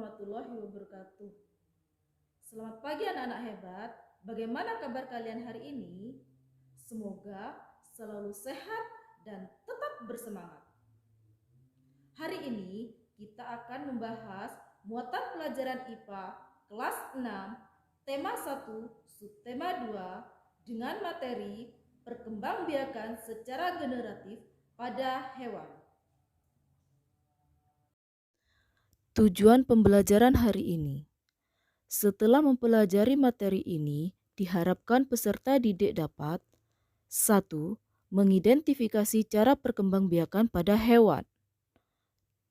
warahmatullahi wabarakatuh. Selamat pagi anak-anak hebat. Bagaimana kabar kalian hari ini? Semoga selalu sehat dan tetap bersemangat. Hari ini kita akan membahas muatan pelajaran IPA kelas 6, tema 1, subtema 2 dengan materi perkembangbiakan secara generatif pada hewan. Tujuan pembelajaran hari ini. Setelah mempelajari materi ini, diharapkan peserta didik dapat 1. Mengidentifikasi cara perkembangbiakan pada hewan.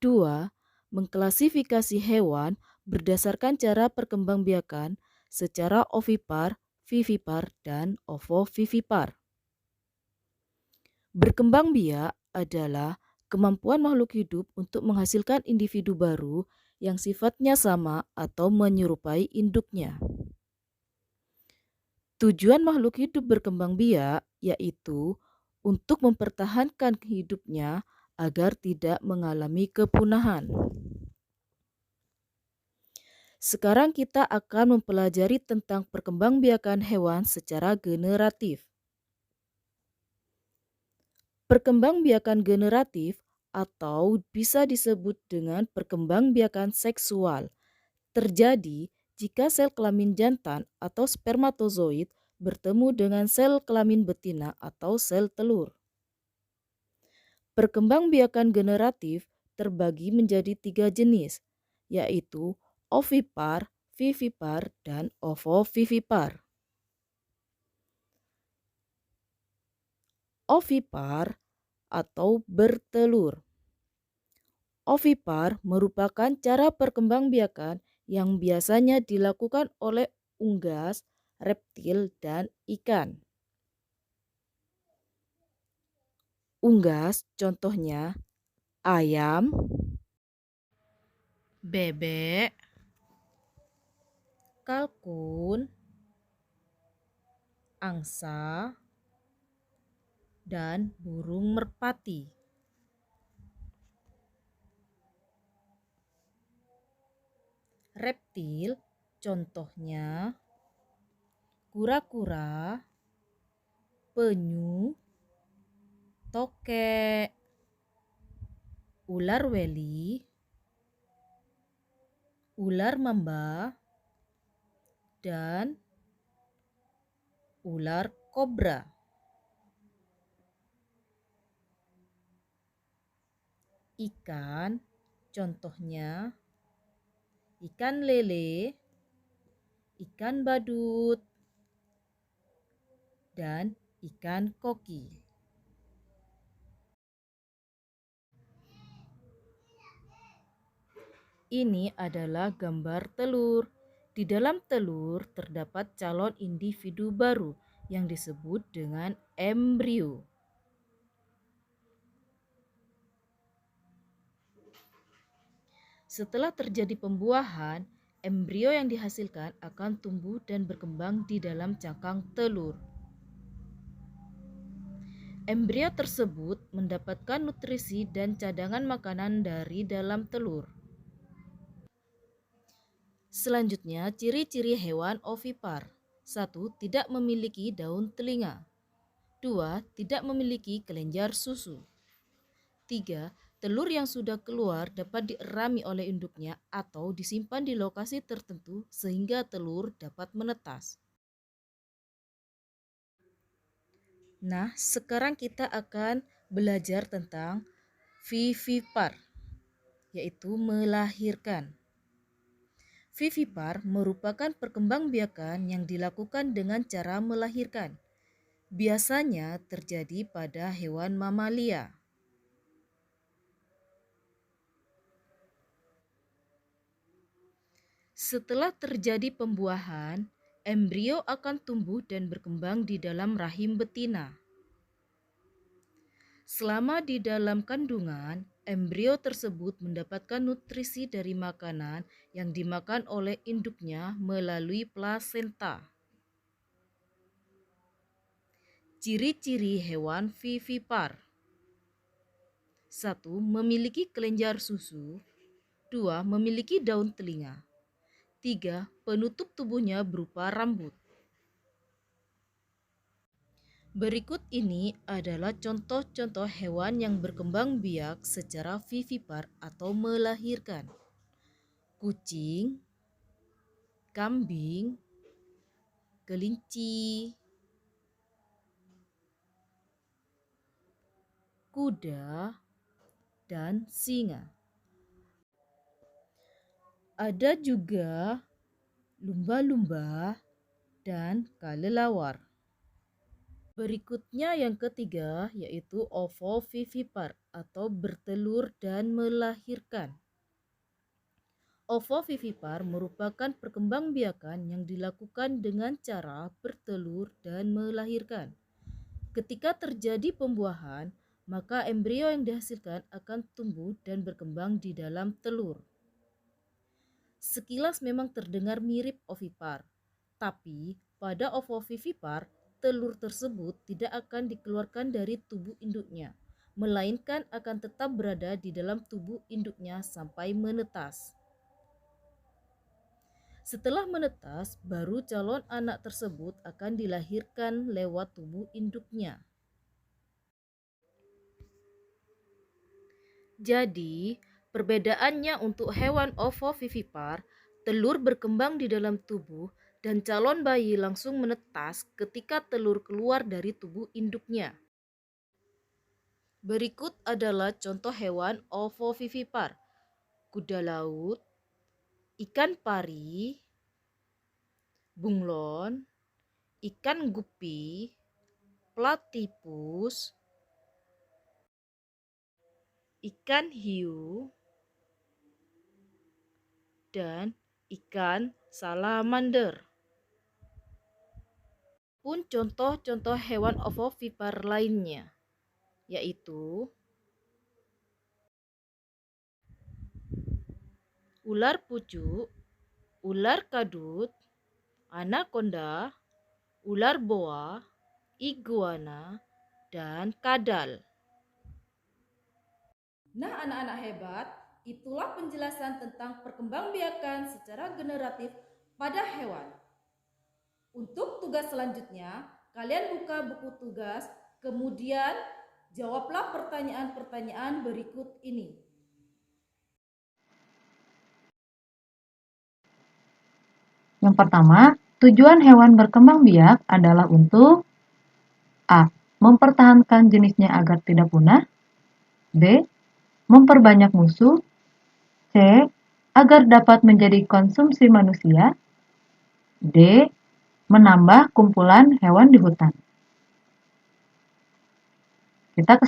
2. Mengklasifikasi hewan berdasarkan cara perkembangbiakan secara ovipar, vivipar, dan ovovivipar. Berkembang biak adalah kemampuan makhluk hidup untuk menghasilkan individu baru yang sifatnya sama atau menyerupai induknya. Tujuan makhluk hidup berkembang biak yaitu untuk mempertahankan hidupnya agar tidak mengalami kepunahan. Sekarang kita akan mempelajari tentang perkembangbiakan hewan secara generatif. Perkembangbiakan generatif atau bisa disebut dengan perkembangbiakan seksual terjadi jika sel kelamin jantan atau spermatozoid bertemu dengan sel kelamin betina atau sel telur. Perkembangbiakan generatif terbagi menjadi 3 jenis, yaitu ovipar, vivipar, dan ovovivipar. Ovipar atau bertelur. Ovipar merupakan cara perkembangbiakan yang biasanya dilakukan oleh unggas, reptil, dan ikan. Unggas contohnya ayam, bebek, kalkun, angsa, dan burung merpati. Reptil contohnya kura-kura, penyu, tokek, ular weli, ular mamba, dan ular kobra. Ikan contohnya ikan lele, ikan badut, dan ikan koki. Ini adalah gambar telur. Di dalam telur terdapat calon individu baru yang disebut dengan embrio. Setelah terjadi pembuahan, embrio yang dihasilkan akan tumbuh dan berkembang di dalam cangkang telur. Embrio tersebut mendapatkan nutrisi dan cadangan makanan dari dalam telur. Selanjutnya, ciri-ciri hewan ovipar. 1. Tidak memiliki daun telinga. 2. Tidak memiliki kelenjar susu. 3. Telur yang sudah keluar dapat dierami oleh induknya atau disimpan di lokasi tertentu sehingga telur dapat menetas. Nah, sekarang kita akan belajar tentang vivipar, yaitu melahirkan. Vivipar merupakan perkembangbiakan yang dilakukan dengan cara melahirkan. Biasanya terjadi pada hewan mamalia. Setelah terjadi pembuahan, embrio akan tumbuh dan berkembang di dalam rahim betina. Selama di dalam kandungan, embrio tersebut mendapatkan nutrisi dari makanan yang dimakan oleh induknya melalui plasenta. Ciri-ciri hewan vivipar. 1. Memiliki kelenjar susu. 2. Memiliki daun telinga. 3. Penutup tubuhnya berupa rambut. Berikut ini adalah contoh-contoh hewan yang berkembang biak secara vivipar atau melahirkan. Kucing, kambing, kelinci, kuda, dan singa. Ada juga lumba-lumba dan kelelawar. Berikutnya yang ketiga yaitu ovovivipar atau bertelur dan melahirkan. Ovovivipar merupakan perkembangbiakan yang dilakukan dengan cara bertelur dan melahirkan. Ketika terjadi pembuahan, maka embrio yang dihasilkan akan tumbuh dan berkembang di dalam telur. Sekilas memang terdengar mirip ovipar, tapi pada ovovivipar, telur tersebut tidak akan dikeluarkan dari tubuh induknya, melainkan akan tetap berada di dalam tubuh induknya sampai menetas. Setelah menetas, baru calon anak tersebut akan dilahirkan lewat tubuh induknya. Jadi, perbedaannya untuk hewan ovovivipar, telur berkembang di dalam tubuh dan calon bayi langsung menetas ketika telur keluar dari tubuh induknya. Berikut adalah contoh hewan ovovivipar: kuda laut, ikan pari, bunglon, ikan gupi, platypus, ikan hiu, dan ikan salamander. Pun contoh-contoh hewan ovovivipar lainnya, yaitu ular pucuk, ular kadut, anaconda, ular boa, iguana, dan kadal. Nah, anak-anak hebat, itulah penjelasan tentang perkembangbiakan secara generatif pada hewan. Untuk tugas selanjutnya, kalian buka buku tugas, kemudian jawablah pertanyaan-pertanyaan berikut ini. Yang pertama, tujuan hewan berkembang biak adalah untuk A. Mempertahankan jenisnya agar tidak punah. B. Memperbanyak musuh. C. Agar dapat menjadi konsumsi manusia. D. Menambah kumpulan hewan di hutan. Kita ke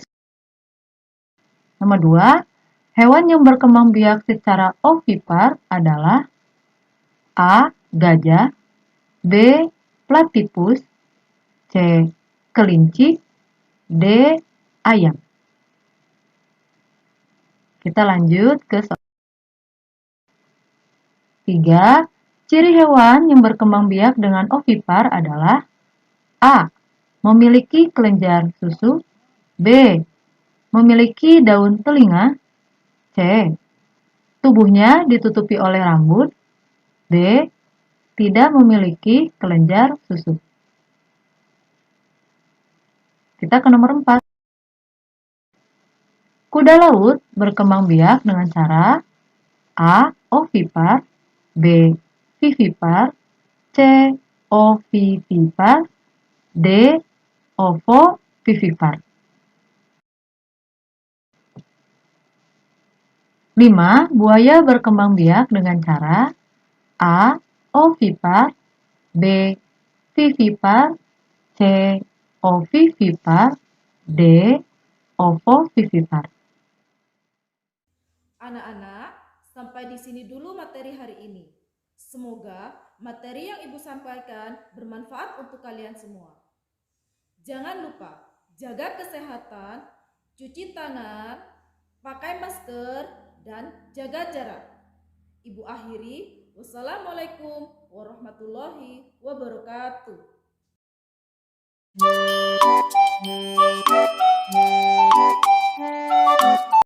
nomor 2. Hewan yang berkembang biak secara ovipar adalah A. Gajah. B. Platypus. C. Kelinci. D. Ayam. Kita lanjut ke soal 3. Ciri hewan yang berkembang biak dengan ovipar adalah A. Memiliki kelenjar susu. B. Memiliki daun telinga. C. Tubuhnya ditutupi oleh rambut. D. Tidak memiliki kelenjar susu. Kita ke nomor 4. Kuda laut berkembang biak dengan cara A. Ovipar. B. Vivipar. C. Ovivipar. D. Ovovivipar. 5. Buaya berkembang biak dengan cara A. Ovipar. B. Vivipar. C. Ovivipar. D. Ovovivipar. Anak-anak, sampai di sini dulu materi hari ini. Semoga materi yang Ibu sampaikan bermanfaat untuk kalian semua. Jangan lupa jaga kesehatan, cuci tangan, pakai masker, dan jaga jarak. Ibu akhiri, wassalamualaikum warahmatullahi wabarakatuh.